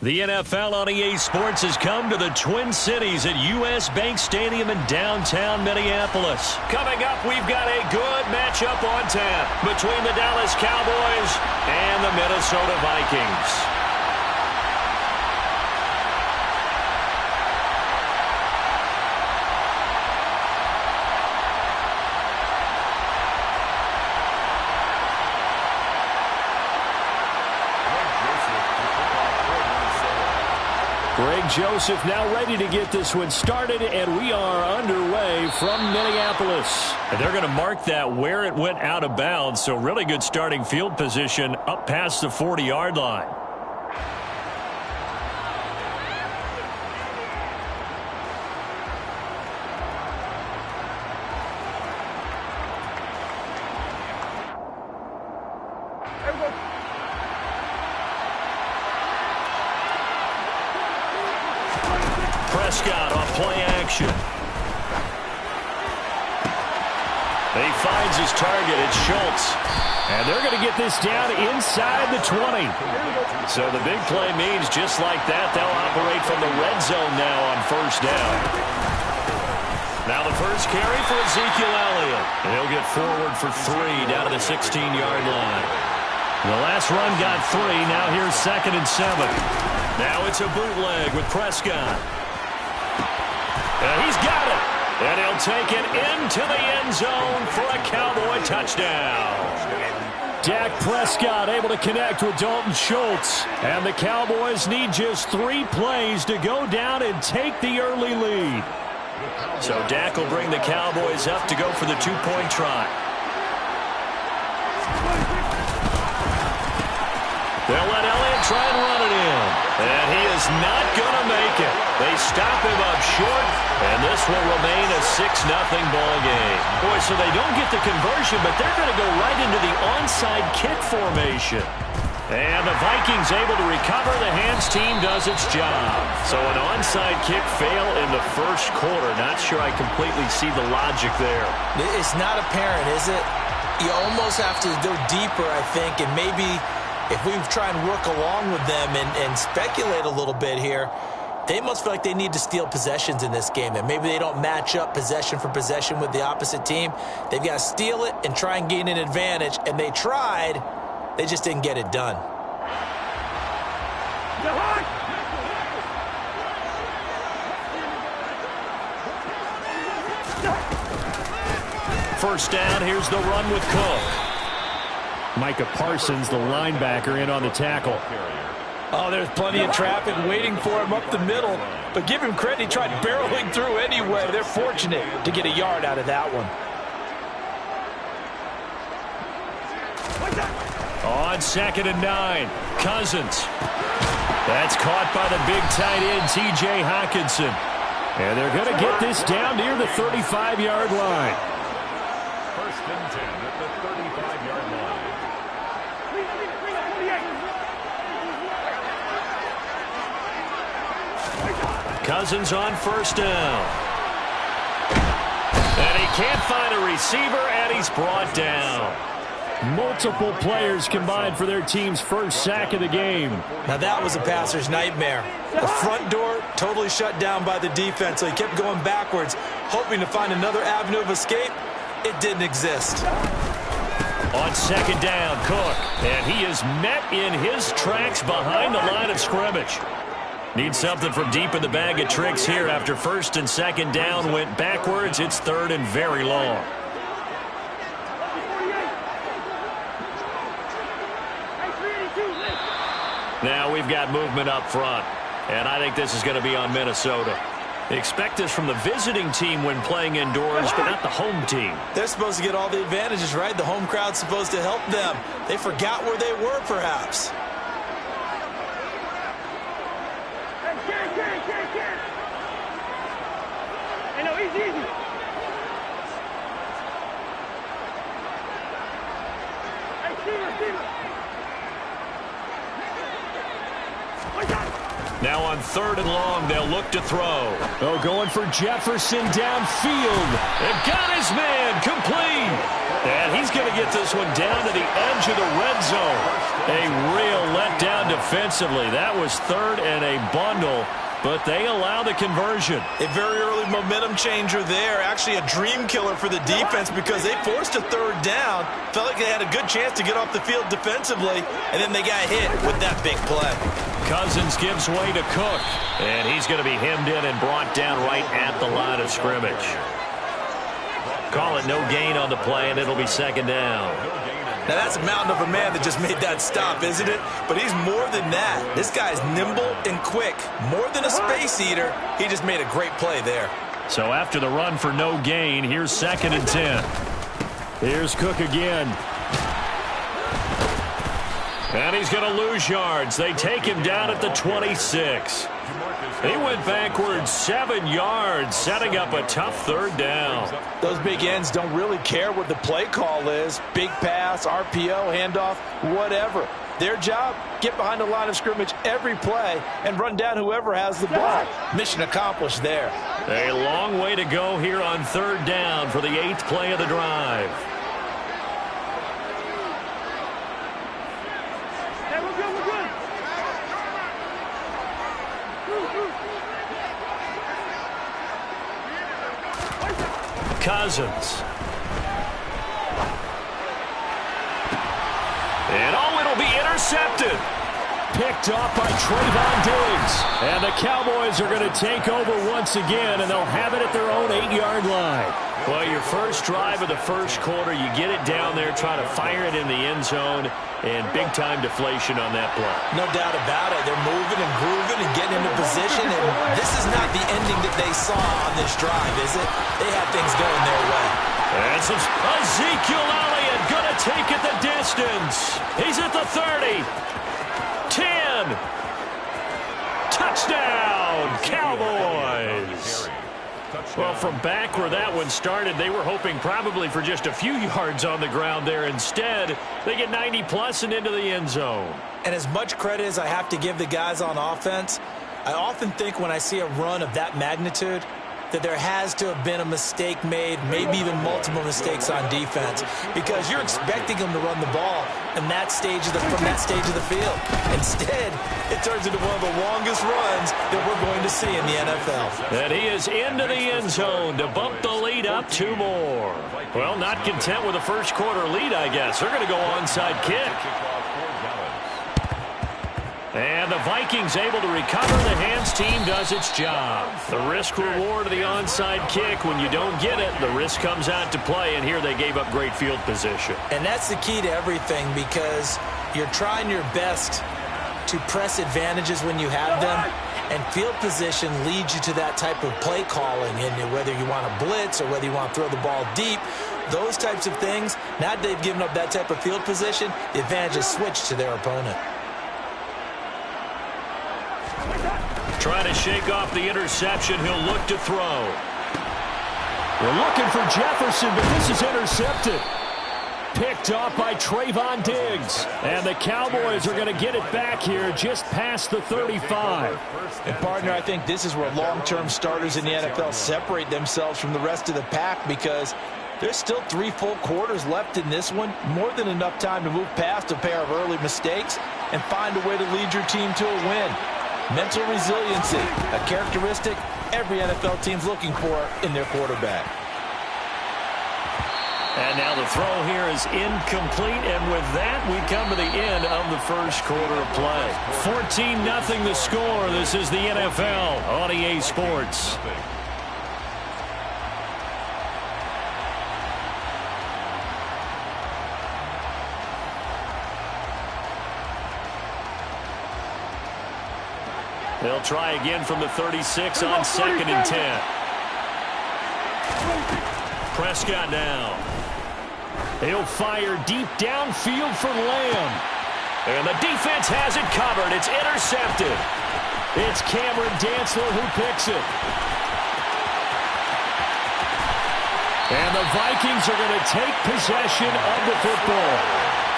The NFL on EA Sports has come to the Twin Cities at U.S. Bank Stadium in downtown Minneapolis. Coming up, we've got a good matchup on tap between the Dallas Cowboys and the Minnesota Vikings. Greg Joseph now ready to get this one started, and we are underway from Minneapolis. And they're going to mark that where it went out of bounds, so really good starting field position up past the 40-yard line. Prescott on play action. He finds his target. It's Schultz. And they're going to get this down inside the 20. So the big play means just like that, they'll operate from the red zone now on first down. Now the first carry for Ezekiel Elliott. And he'll get forward for 3 down to the 16-yard line. The last run got 3. Now here's 2nd and 7. Now it's a bootleg with Prescott. And he's got it. And he'll take it into the end zone for a Cowboy touchdown. Dak Prescott able to connect with Dalton Schultz. And the Cowboys need just 3 plays to go down and take the early lead. So Dak will bring the Cowboys up to go for the 2-point try. They'll let Elliott try and run it in. And he is not going to make it. They stop him up short, and this will remain a 6-0 ball game. Boy, so they don't get the conversion, but they're going to go right into the onside kick formation. And the Vikings able to recover. The hands team does its job. So an onside kick fail in the first quarter. Not sure I completely see the logic there. It's not apparent, is it? You almost have to go deeper, I think, and maybe if we try and work along with them and speculate a little bit here, they must feel like they need to steal possessions in this game, and maybe they don't match up possession for possession with the opposite team. They've got to steal it and try and gain an advantage, and they tried. They just didn't get it done. First down, here's the run with Cook. Micah Parsons, the linebacker, in on the tackle. Oh, there's plenty of traffic waiting for him up the middle. But give him credit, he tried barreling through anyway. They're fortunate to get a yard out of that one. On 2nd and 9, Cousins. That's caught by the big tight end, T.J. Hockenson. And they're going to get this down near the 35-yard line. First and 10 at the 35-yard line. Cousins on first down. And he can't find a receiver, and he's brought down. Multiple players combined for their team's first sack of the game. Now that was a passer's nightmare. The front door totally shut down by the defense, so he kept going backwards, hoping to find another avenue of escape. It didn't exist. On 2nd down, Cook. And he is met in his tracks behind the line of scrimmage. Needs something from deep in the bag of tricks here after 1st and 2nd down went backwards. It's 3rd and very long. Now we've got movement up front, and I think this is going to be on Minnesota. They expect this from the visiting team when playing indoors, but not the home team. They're supposed to get all the advantages, right? The home crowd's supposed to help them. They forgot where they were, perhaps. Hey, no, easy. Hey, receiver. Now on 3rd and long, they'll look to throw. Oh, going for Jefferson downfield. They've got his man complete. And he's going to get this one down to the edge of the red zone. A real letdown down defensively. That was third and a bundle, but they allow the conversion. A very early momentum changer there. Actually a dream killer for the defense because they forced a third down. Felt like they had a good chance to get off the field defensively, and then they got hit with that big play. Cousins gives way to Cook, and he's going to be hemmed in and brought down right at the line of scrimmage. Call it no gain on the play, and it'll be second down. Now, that's a mountain of a man that just made that stop, isn't it? But he's more than that. This guy's nimble and quick. More than a space eater, he just made a great play there. So after the run for no gain, here's 2nd and 10. Here's Cook again. And he's going to lose yards. They take him down at the 26. He went backwards 7 yards, setting up a tough third down. Those big ends don't really care what the play call is. Big pass, RPO, handoff, whatever. Their job, get behind the line of scrimmage every play and run down whoever has the ball. Mission accomplished there. A long way to go here on third down for the 8th play of the drive. Hey, we're good, we're good. Cousins. And it'll be intercepted. Picked off by Trayvon Diggs. And the Cowboys are going to take over once again, and they'll have it at their own 8-yard line. Well, your first drive of the first quarter, you get it down there, try to fire it in the end zone, and big-time deflation on that play. No doubt about it. They're moving and grooving and getting into position, and this is not the ending that they saw on this drive, is it? They had things going their way. And some Ezekiel Elliott going to take it the distance. He's at the 30. 10. Touchdown, Cowboys. Well, from back where that one started, they were hoping probably for just a few yards on the ground there. Instead, they get 90-plus and into the end zone. And as much credit as I have to give the guys on offense, I often think when I see a run of that magnitude that there has to have been a mistake made, maybe even multiple mistakes on defense, because you're expecting them to run the ball in that stage of from that stage of the field. Instead, it turns into one of the longest runs that we're going to see in the NFL. And he is into the end zone to bump the lead up 2 more. Well, not content with a first quarter lead, I guess. They're going to go onside kick. And the Vikings able to recover. The hands team does its job. The risk-reward of the onside kick, when you don't get it, the risk comes out to play, and here they gave up great field position. And that's the key to everything, because you're trying your best to press advantages when you have them, and field position leads you to that type of play calling, and whether you want to blitz or whether you want to throw the ball deep, those types of things, now that they've given up that type of field position, the advantage is switched to their opponent. Trying to shake off the interception. He'll look to throw. We're looking for Jefferson, but this is intercepted. Picked off by Trayvon Diggs. And the Cowboys are going to get it back here just past the 35. And, partner, I think this is where long-term starters in the NFL separate themselves from the rest of the pack, because there's still 3 full quarters left in this one. More than enough time to move past a pair of early mistakes and find a way to lead your team to a win. Mental resiliency, a characteristic every NFL team's looking for in their quarterback. And now the throw here is incomplete, and with that, we come to the end of the first quarter of play. 14-0 the score. This is the NFL on EA Sports. They'll try again from the 36 on 2nd and 10. Prescott now. He'll fire deep downfield for Lamb. And the defense has it covered. It's intercepted. It's Cameron Dantzler who picks it. And the Vikings are going to take possession of the football.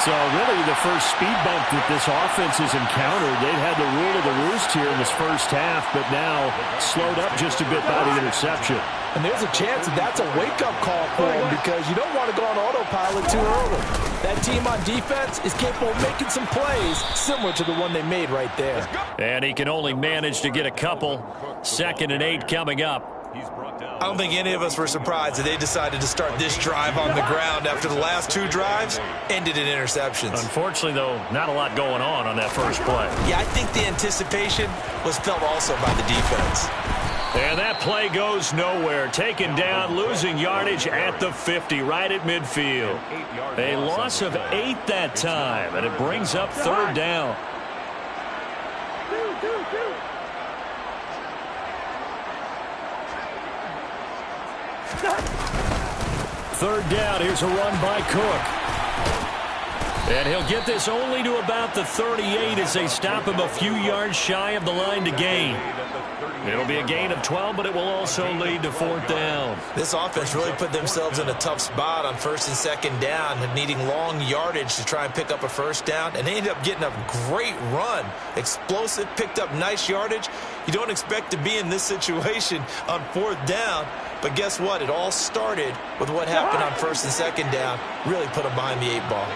So really the first speed bump that this offense has encountered. They've had the rule of the roost here in this first half, but now slowed up just a bit by the interception. And there's a chance that that's a wake-up call for them because you don't want to go on autopilot too early. That team on defense is capable of making some plays similar to the one they made right there. And he can only manage to get a couple. 2nd and 8 coming up. I don't think any of us were surprised that they decided to start this drive on the ground after the last 2 drives ended in interceptions. Unfortunately, though, not a lot going on that first play. Yeah, I think the anticipation was felt also by the defense. And that play goes nowhere. Taken down, losing yardage at the 50, right at midfield. A loss of 8 that time, and it brings up 3rd down. Third down, here's a run by Cook. And he'll get this only to about the 38 as they stop him a few yards shy of the line to gain. It'll be a gain of 12, but it will also lead to 4th down. This offense really put themselves in a tough spot on 1st and 2nd down, needing long yardage to try and pick up a 1st down, and they ended up getting a great run. Explosive, picked up nice yardage. You don't expect to be in this situation on 4th down, but guess what? It all started with what happened on 1st and 2nd down. Really put them behind the 8 ball.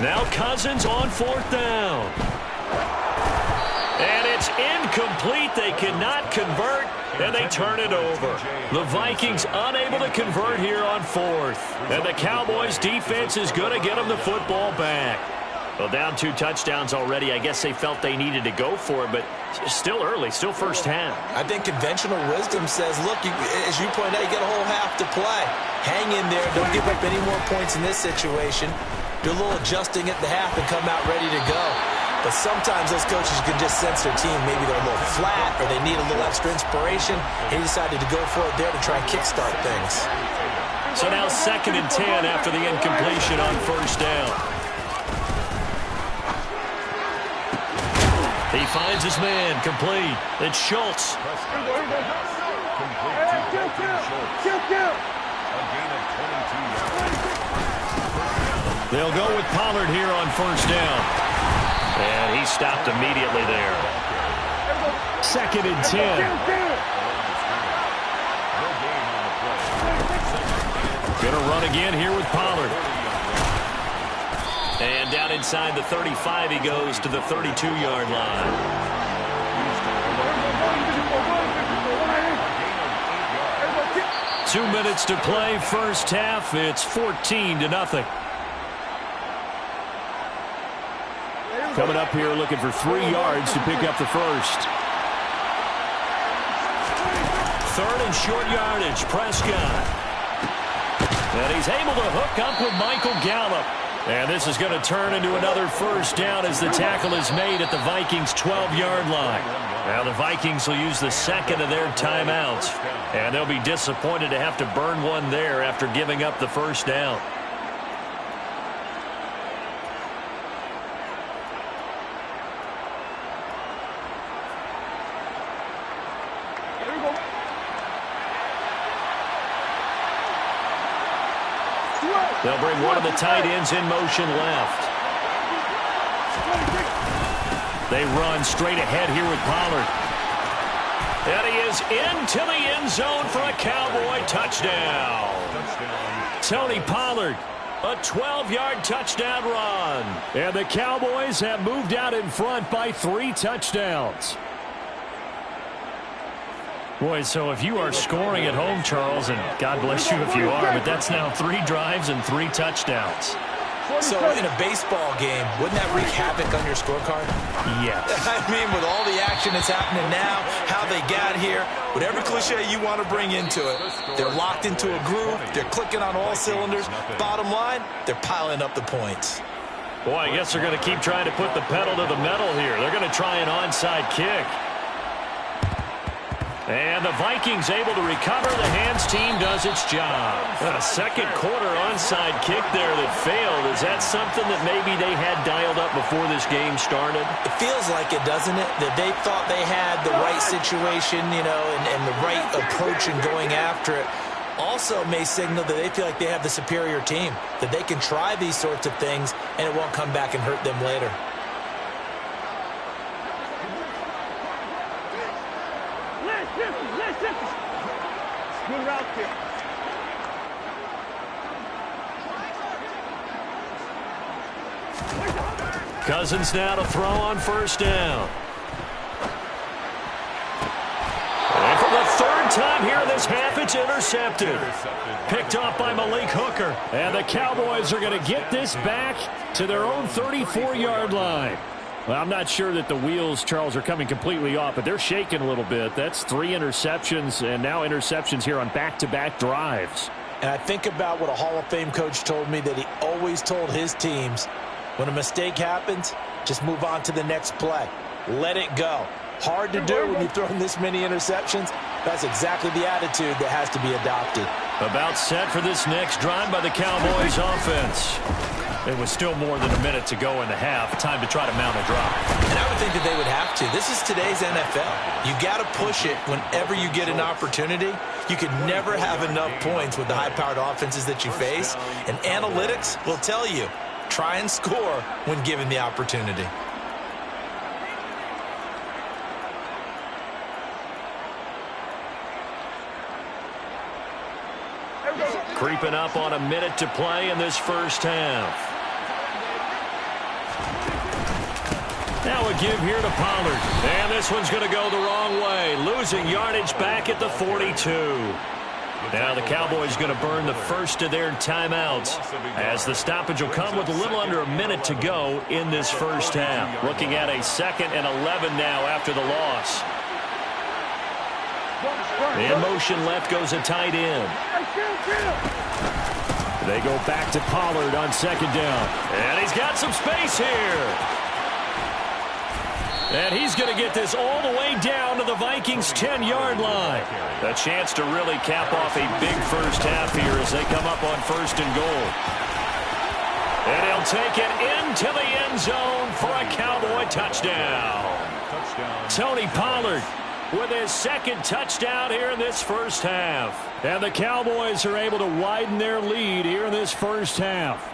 Now Cousins on 4th down. And it's incomplete. They cannot convert, and they turn it over. The Vikings unable to convert here on 4th. And the Cowboys' defense is going to get them the football back. Well, down 2 touchdowns already. I guess they felt they needed to go for it, but still early, still first half. I think conventional wisdom says, look, as you pointed out, you got a whole half to play. Hang in there. Don't give up any more points in this situation. Do a little adjusting at the half and come out ready to go. But sometimes those coaches can just sense their team. Maybe they're a little flat or they need a little extra inspiration. He decided to go for it there to try and kickstart things. So now 2nd and 10 after the incompletion on 1st down. He finds his man, complete. It's Schultz. They'll go with Pollard here on 1st down. And he stopped immediately there. 2nd and 10. Gonna run again here with Pollard. And down inside the 35 he goes to the 32-yard line. Two minutes to play, first half. It's 14-0. Coming up here looking for 3 yards to pick up the first. 3rd and short yardage, Prescott. And he's able to hook up with Michael Gallup. And this is going to turn into another 1st down as the tackle is made at the Vikings' 12-yard line. Now the Vikings will use the 2nd of their timeouts. And they'll be disappointed to have to burn one there after giving up the 1st down. They'll bring one of the tight ends in motion left. They run straight ahead here with Pollard. And he is into the end zone for a Cowboy touchdown. Tony Pollard, a 12-yard touchdown run. And the Cowboys have moved out in front by 3 touchdowns. Boy, so if you are scoring at home, Charles, and God bless you if you are, but that's now 3 drives and 3 touchdowns. So in a baseball game, wouldn't that wreak havoc on your scorecard? Yes. I mean, with all the action that's happening now, how they got here, whatever cliche you want to bring into it, they're locked into a groove, they're clicking on all cylinders. Bottom line, they're piling up the points. Boy, I guess they're going to keep trying to put the pedal to the metal here. They're going to try an onside kick. And the Vikings able to recover. The hands team does its job. A second quarter onside kick there that failed. Is that something that maybe they had dialed up before this game started? It feels like it, doesn't it? That they thought they had the right situation, you know, and the right approach in going after it. Also may signal that they feel like they have the superior team, that they can try these sorts of things and it won't come back and hurt them later. Good route here. Cousins now to throw on first down. And for the third time here in this half, it's intercepted. Picked off by Malik Hooker. And the Cowboys are going to get this back to their own 34-yard line. Well, I'm not sure that the wheels, Charles, are coming completely off, but they're shaking a little bit. That's 3 interceptions, and now interceptions here on back-to-back drives. And I think about what a Hall of Fame coach told me, that he always told his teams, when a mistake happens, just move on to the next play. Let it go. Hard to do when you've thrown this many interceptions. That's exactly the attitude that has to be adopted. About set for this next drive by the Cowboys offense. It was still more than a minute to go in the half. Time to try to mount a drive. And I would think that they would have to. This is today's NFL. You got to push it whenever you get an opportunity. You can never have enough points with the high-powered offenses that you face. And analytics will tell you, try and score when given the opportunity. Creeping up on a minute to play in this first half. Now a give here to Pollard. And this one's going to go the wrong way. Losing yardage back at the 42. Now the Cowboys going to burn the first of their timeouts, as the stoppage will come with a little under a minute to go in this first half. Looking at a 2nd and 11 now after the loss. In motion left goes a tight end. They go back to Pollard on 2nd down. And he's got some space here. And he's going to get this all the way down to the Vikings' 10-yard line. A chance to really cap off a big first half here as they come up on 1st and goal. And he'll take it into the end zone for a Cowboy touchdown. Tony Pollard with his 2nd touchdown here in this first half. And the Cowboys are able to widen their lead here in this first half.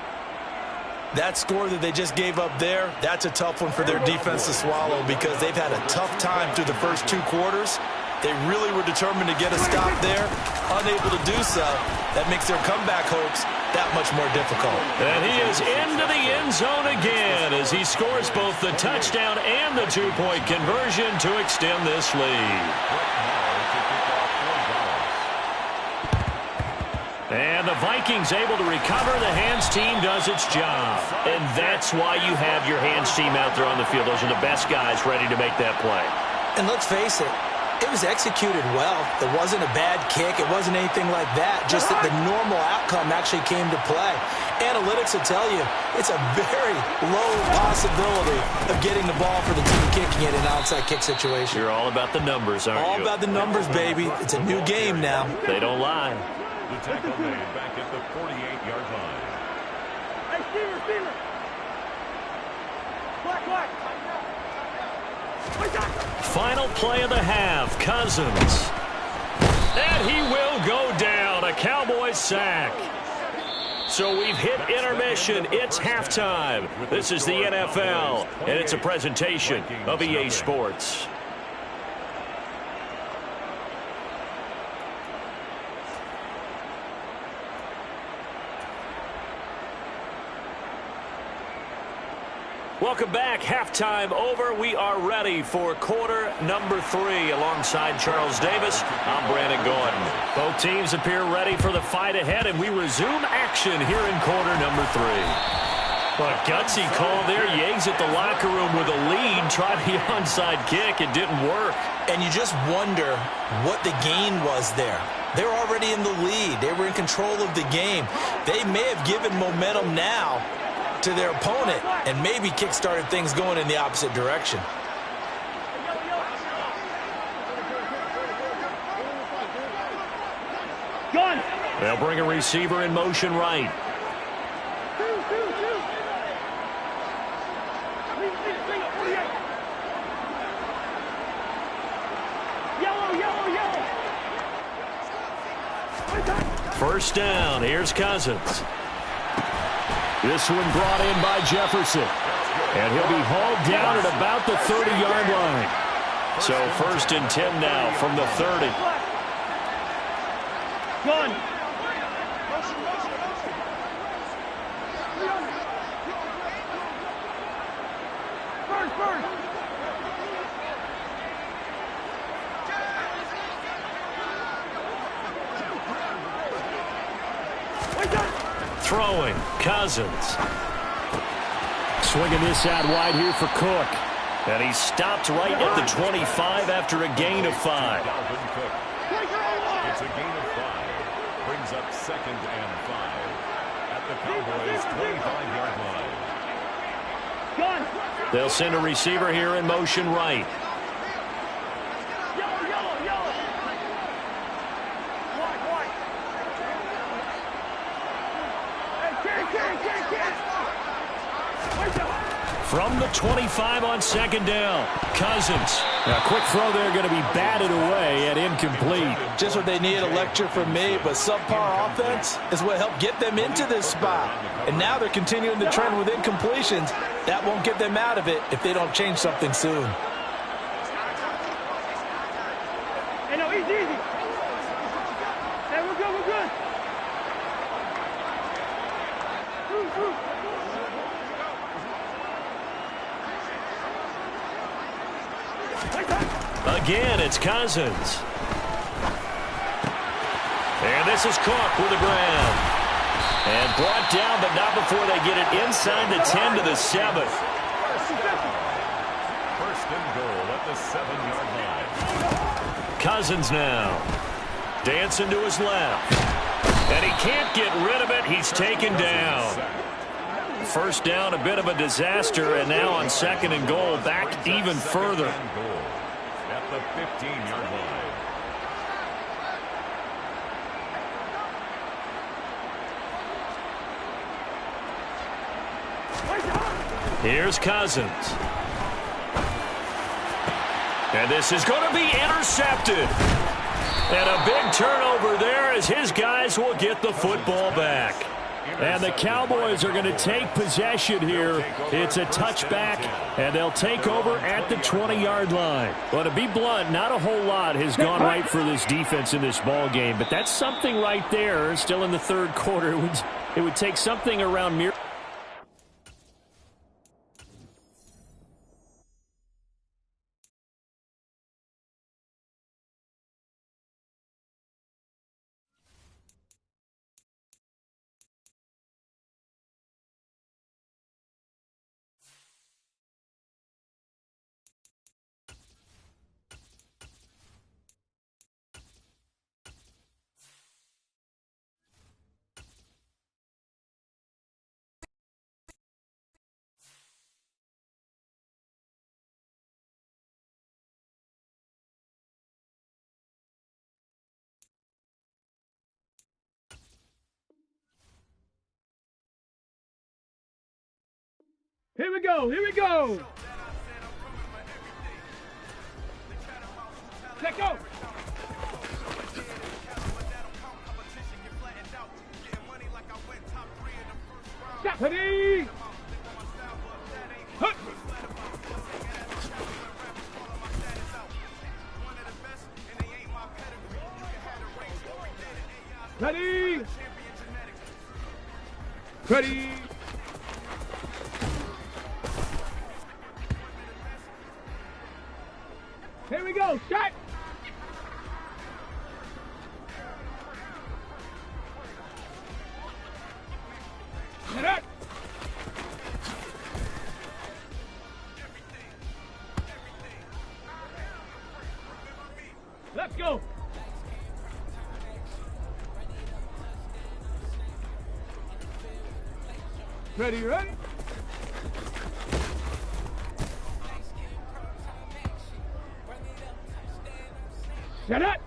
That score that they just gave up there, that's a tough one for their defense to swallow, because they've had a tough time through the first 2 quarters. They really were determined to get a stop there, unable to do so. That makes their comeback hopes that much more difficult. And he is into the end zone again as he scores both the touchdown and the 2-point conversion to extend this lead. And the Vikings able to recover. The hands team does its job. And that's why you have your hands team out there on the field. Those are the best guys ready to make that play. And let's face it, it was executed well. It wasn't a bad kick. It wasn't anything like that. Just that the normal outcome actually came to play. Analytics will tell you it's a very low possibility of getting the ball for the team kicking it in an outside kick situation. You're all about the numbers, aren't you? All about the numbers, baby. It's a new game now. They don't lie. The tackle made back at the 48-yard line. Hey, Steamer. Black. Final play of the half, Cousins. And he will go down. A Cowboys sack. So we've hit intermission. It's halftime. This is the NFL, and it's a presentation of EA Sports. Welcome back. Halftime over. We are ready for quarter number 3. Alongside Charles Davis, I'm Brandon Gordon. Both teams appear ready for the fight ahead, and we resume action here in quarter number 3. But gutsy call there. Yates at the locker room with a lead. Tried the onside kick. It didn't work. And you just wonder what the gain was there. They were already in the lead. They were in control of the game. They may have given momentum now to their opponent and maybe kick-started things going in the opposite direction. They'll bring a receiver in motion right. First down, here's Cousins. This one brought in by Jefferson. And he'll be hauled down at about the 30-yard line. So 1st and 10 now from the 30. Gone. First. Throwing, Cousins. Swinging this out wide here for Cook. And he stopped right at the 25 after a gain of 5. It's a gain of 5. Brings up 2nd and 5 at the Cowboys' 25-yard line. They'll send a receiver here in motion right. From the 25 on 2nd down, Cousins. A quick throw there, going to be batted away and incomplete. Just what they need, a lecture from me, but subpar offense is what helped get them into this spot. And now they're continuing the trend with incompletions. That won't get them out of it if they don't change something soon. Hey, no, easy. Hey, we're good. Again, it's Cousins. And this is Cook with the ground. And brought down, but not before they get it inside the 10 to the 7. 1st and goal at the 7-yard line. Cousins now. Dancing to his left. And he can't get rid of it. He's taken down. First down, a bit of a disaster, and now on 2nd and goal, back even further. At the 15-yard line. Here's Cousins. And this is going to be intercepted. And a big turnover there as his guys will get the football back. And the Cowboys are going to take possession here. It's a touchback, and they'll take over at the 20-yard line. Well, to be blunt, not a whole lot has gone right for this defense in this ball game, but that's something right there. Still in the 3rd quarter, it would take something around mere. Here we go. Let go. Stop. Ready. Hup. Ready. Here we go. Shot. Get up. Let's go. Ready? Shut up.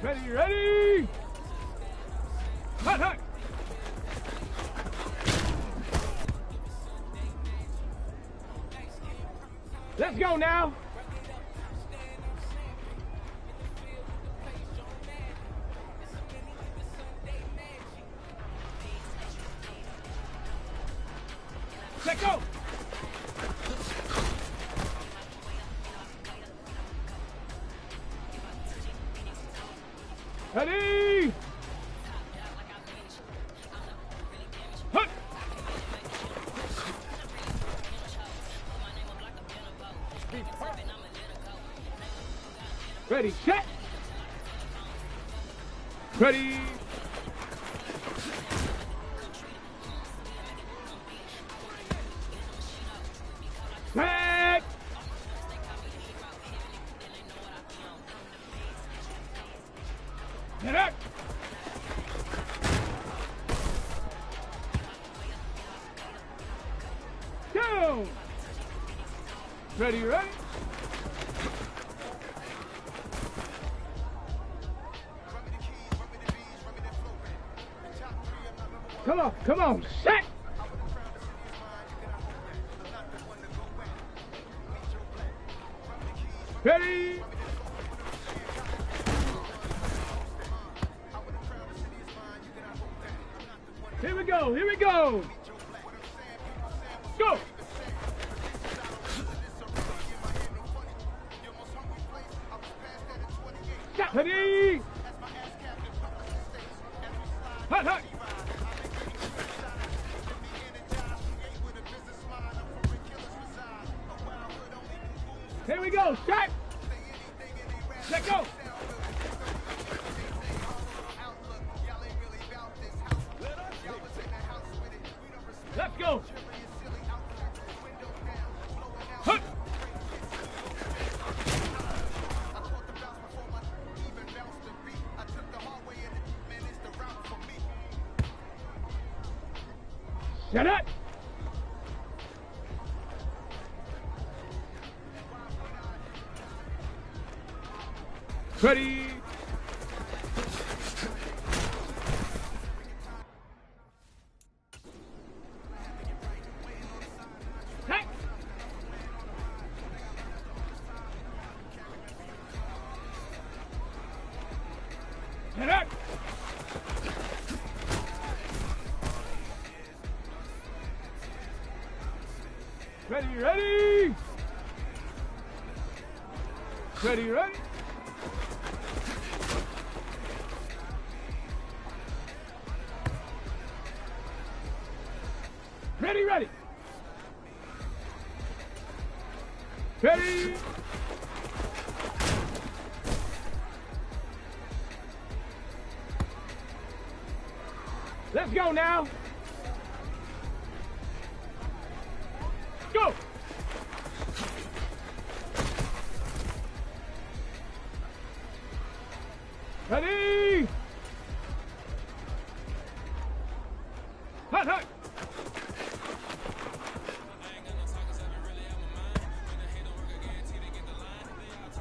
Ready, ready. Hut, hut. Let's go now. Let go. Ready. Hut. Ready, set. Ready. Set. Get up. Go. Ready, ready. Come on, set! Ready! Here we go, here we go! Go! Ready! Hut, hut! Here we go, start! Let go! Let's go! Hut! Shut up! Ready? Hey! Get up! Ready, ready! Ready, ready! Ready, ready. Ready. Let's go now. Go. Ready. Hut, hut.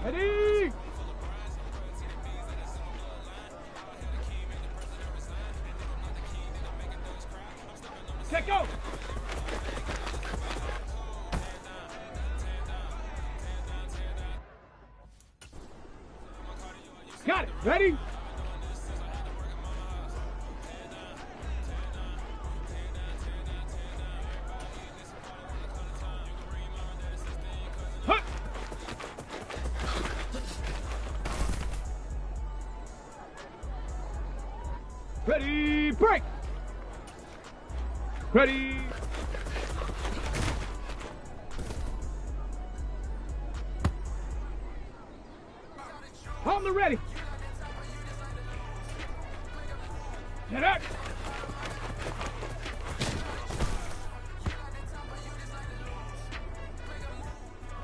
Ready! Set go! Got it! Ready? Hut! Ready, break! Ready! On the ready! Get up!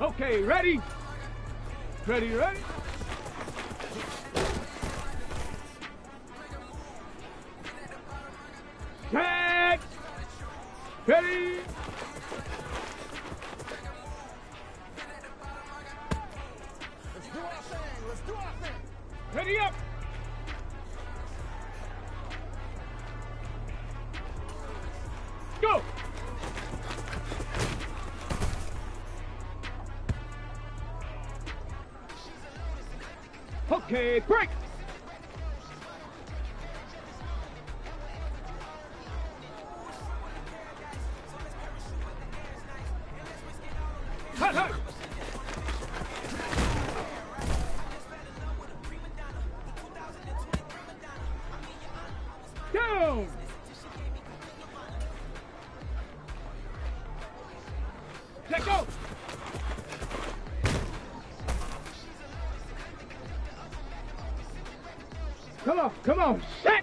Okay, ready? Ready, ready? Set! Ready! Let's do our thing. Let's do our thing. Ready up! Okay, break. Hut, hut. Down. Let go. Come on, set.